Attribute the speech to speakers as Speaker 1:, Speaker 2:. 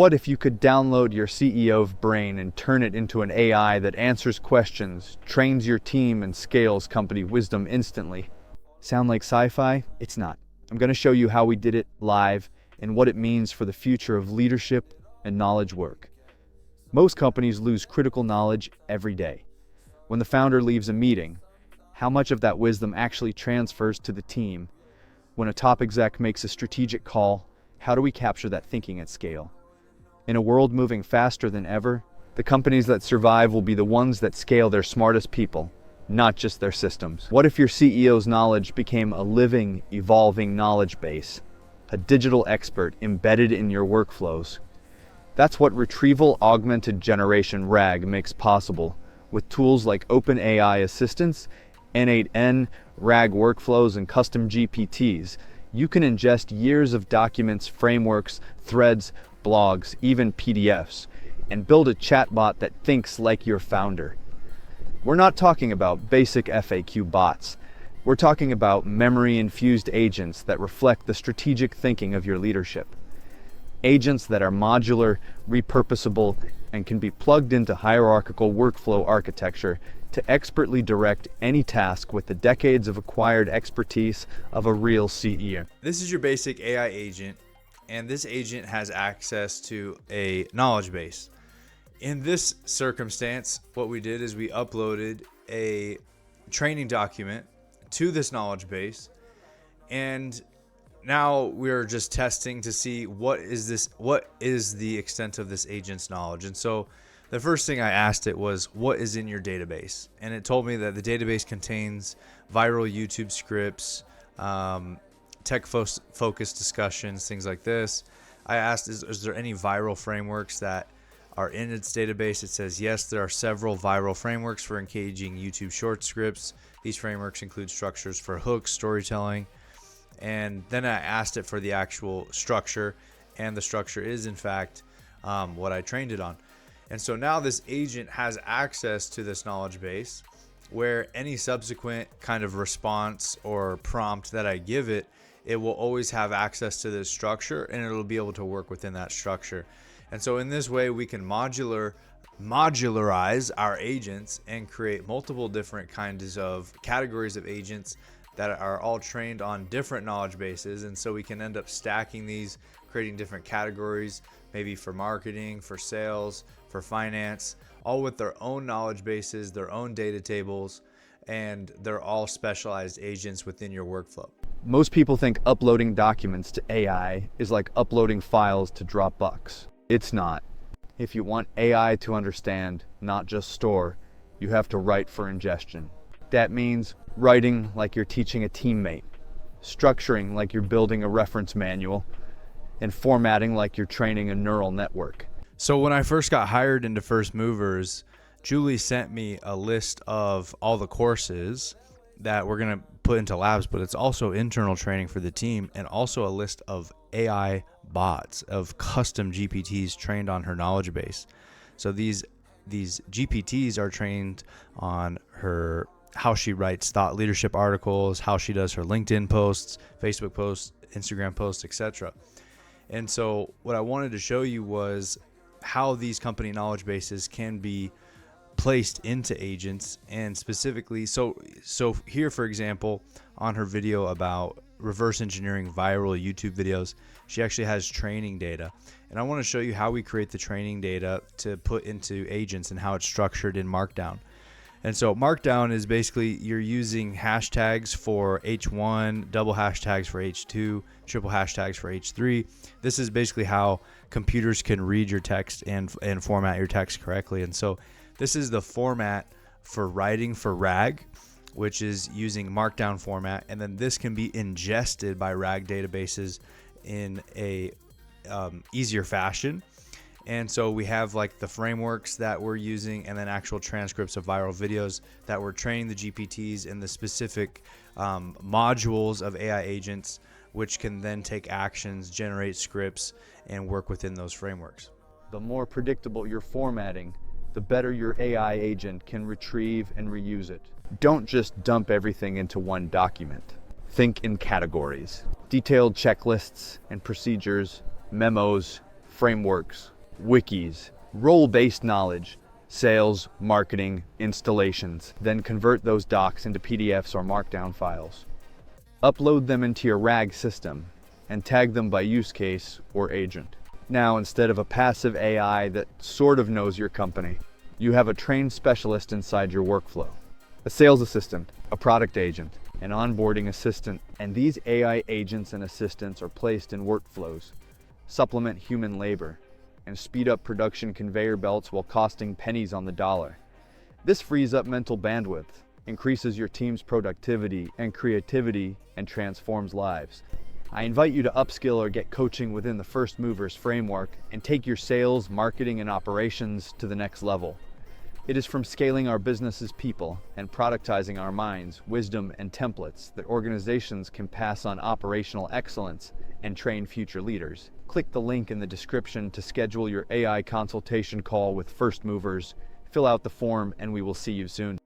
Speaker 1: What if you could download your CEO's brain and turn it into an AI that answers questions, trains your team, and scales company wisdom instantly? Sound like sci-fi? It's not. I'm going to show you how we did it live and what it means for the future of leadership and knowledge work. Most companies lose critical knowledge every day. When the founder leaves a meeting, how much of that wisdom actually transfers to the team? When a top exec makes a strategic call, how do we capture that thinking at scale? In a world moving faster than ever, the companies that survive will be the ones that scale their smartest people, not just their systems. What if your CEO's knowledge became a living, evolving knowledge base, a digital expert embedded in your workflows? That's what retrieval augmented generation RAG makes possible with tools like OpenAI assistants, N8N, RAG workflows, and custom GPTs. You can ingest years of documents, frameworks, threads, blogs, even PDFs, and build a chatbot that thinks like your founder. We're not talking about basic FAQ bots. We're talking about memory-infused agents that reflect the strategic thinking of your leadership. Agents that are modular, repurposable, and can be plugged into hierarchical workflow architecture to expertly direct any task with the decades of acquired expertise of a real CEO.
Speaker 2: This is your basic AI agent, and this agent has access to a knowledge base. In this circumstance, what we did is we uploaded a training document to this knowledge base, and now we're just testing to see what is the extent of this agent's knowledge. And so the first thing I asked it was, what is in your database? And it told me that the database contains viral YouTube scripts, tech-focused discussions, things like this. I asked, is there any viral frameworks that are in its database? It says, yes, there are several viral frameworks for engaging YouTube short scripts. These frameworks include structures for hooks, storytelling. And then I asked it for the actual structure, and the structure is, in fact, what I trained it on. And so now this agent has access to this knowledge base, where any subsequent kind of response or prompt that I give it, it will always have access to this structure, and it'll be able to work within that structure. And so in this way, we can modularize our agents and create multiple different kinds of categories of agents that are all trained on different knowledge bases. And so we can end up stacking these, creating different categories, maybe for marketing, for sales, for finance, all with their own knowledge bases, their own data tables, and they're all specialized agents within your workflow.
Speaker 1: Most people think uploading documents to AI is like uploading files to Dropbox. It's not. If you want AI to understand, not just store, you have to write for ingestion. That means writing like you're teaching a teammate, structuring like you're building a reference manual, and formatting like you're training a neural network.
Speaker 2: So when I first got hired into First Movers, Julie sent me a list of all the courses that we're going to put into labs, but it's also internal training for the team, and also a list of AI bots, of custom GPTs trained on her knowledge base. So these GPTs are trained on her, how she writes thought leadership articles, how she does her LinkedIn posts, Facebook posts, Instagram posts, etc. And so what I wanted to show you was how these company knowledge bases can be placed into agents, and specifically, so here, for example, on her video about reverse engineering viral YouTube videos, she actually has training data. And I want to show you how we create the training data to put into agents and how it's structured in Markdown. And so Markdown is basically, you're using hashtags for H1, double hashtags for H2, triple hashtags for H3. This is basically how computers can read your text and format your text correctly. And so this is the format for writing for RAG, which is using Markdown format. And then this can be ingested by RAG databases in a easier fashion. And so we have like the frameworks that we're using, and then actual transcripts of viral videos that we're training the GPTs in the specific modules of AI agents, which can then take actions, generate scripts, and work within those frameworks.
Speaker 1: The more predictable your formatting, the better your AI agent can retrieve and reuse it. Don't just dump everything into one document. Think in categories. Detailed checklists and procedures, memos, frameworks, wikis, role-based knowledge, sales, marketing, installations. Then convert those docs into PDFs or markdown files. Upload them into your RAG system and tag them by use case or agent. Now, instead of a passive AI that sort of knows your company, you have a trained specialist inside your workflow. A sales assistant, a product agent, an onboarding assistant, and these AI agents and assistants are placed in workflows, supplement human labor, and speed up production conveyor belts while costing pennies on the dollar. This frees up mental bandwidth, increases your team's productivity and creativity, and transforms lives. I invite you to upskill or get coaching within the First Movers framework and take your sales, marketing, and operations to the next level. It is from scaling our business's people and productizing our minds, wisdom, and templates that organizations can pass on operational excellence and train future leaders. Click the link in the description to schedule your AI consultation call with First Movers. Fill out the form and we will see you soon.